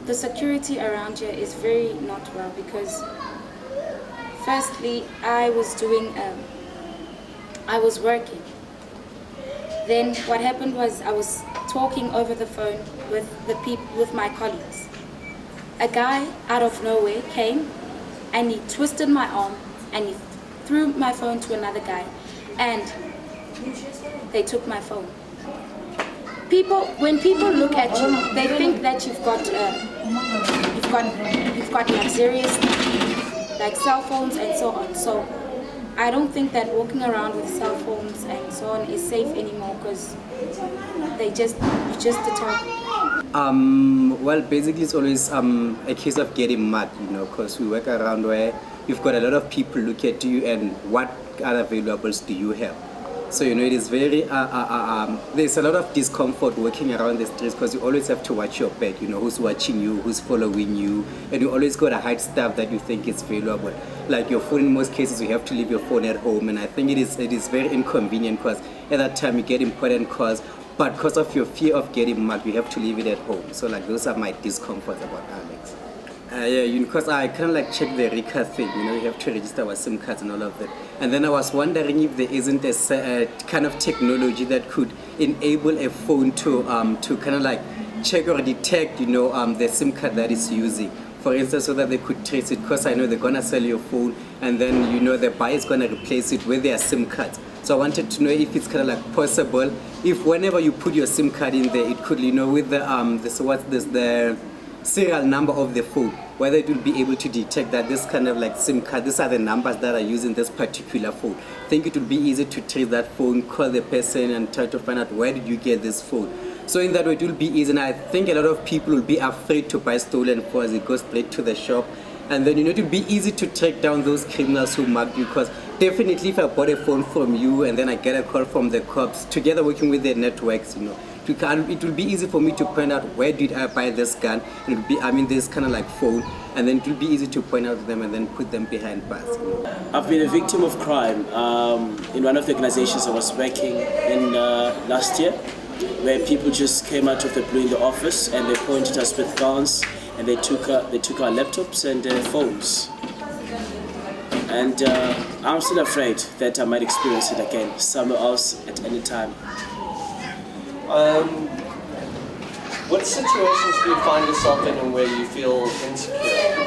The security around here is very not well because firstly I was working. Then what happened was I was talking over the phone with my colleagues. A guy out of nowhere came and he twisted my arm and he threw my phone to another guy and they took my phone. When people look at you, they think that you've got luxurious like cell phones and so on. So I don't think that walking around with cell phones and so on is safe anymore because you just deter. Well, basically it's always a case of getting mad, because we work around where you've got a lot of people look at you and what other valuables do you have. So, it is very, there's a lot of discomfort working around the streets because you always have to watch your back, who's watching you, who's following you, and you always got to hide stuff that you think is valuable. Like your phone, in most cases, you have to leave your phone at home, and I think it is very inconvenient because at that time you get important calls, but because of your fear of getting mad, you have to leave it at home. So, those are my discomforts about Alex. Because I kind of check the RICA thing, you have to register our SIM cards and all of that. And then I was wondering if there isn't a kind of technology that could enable a phone to kind of check or detect, the SIM card that it's using. For instance, so that they could trace it, because I know they're gonna sell your phone and then, the buyer is gonna replace it with their SIM cards. So I wanted to know if it's kind of possible, if whenever you put your SIM card in there, it could, with the serial number of the phone, whether it will be able to detect that this kind of SIM card, these are the numbers that are used in this particular phone. I think it will be easy to trace that phone, call the person and try to find out where did you get this phone. So in that way it will be easy, and I think a lot of people will be afraid to buy stolen phones. It goes straight to the shop, and then it will be easy to track down those criminals who mugged you, because definitely if I bought a phone from you and then I get a call from the cops, together working with the networks, it will be easy for me to point out where did I buy this gun, and it will be, this kind of phone, and then it will be easy to point out to them and then put them behind bars. I've been a victim of crime in one of the organizations I was working in last year, where people just came out of the blue in the office and they pointed us with guns and they took our laptops and phones. And I'm still afraid that I might experience it again somewhere else at any time. What situations do you find yourself in where you feel insecure,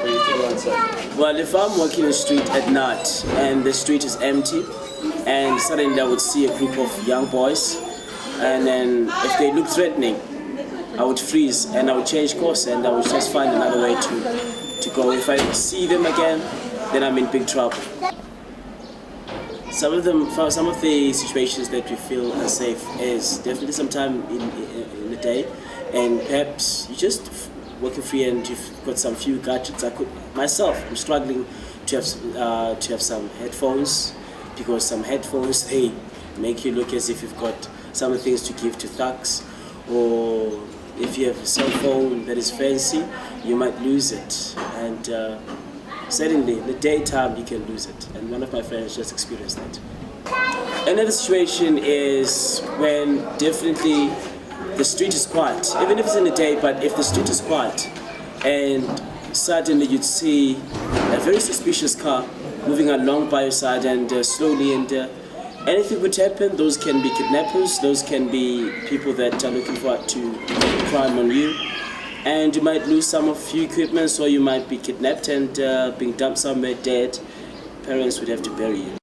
where you feel uncertain? Well, if I'm walking the street at night and the street is empty, and suddenly I would see a group of young boys, and then if they look threatening, I would freeze and I would change course and I would just find another way to go. If I see them again, then I'm in big trouble. Some of the situations that we feel unsafe is definitely sometime in the day, and perhaps you just walking free and you've got some few gadgets. I'm struggling to have some headphones, because some headphones, they make you look as if you've got some things to give to thugs, or if you have a cell phone that is fancy, you might lose it. And certainly, in the daytime, you can lose it. And one of my friends just experienced that. Another situation is when definitely the street is quiet, even if it's in the day, but if the street is quiet, and suddenly you'd see a very suspicious car moving along by your side and slowly, and anything could happen. Those can be kidnappers, those can be people that are looking to commit crime on you. And you might lose some of your equipment, or you might be kidnapped and being dumped somewhere dead. Parents would have to bury you.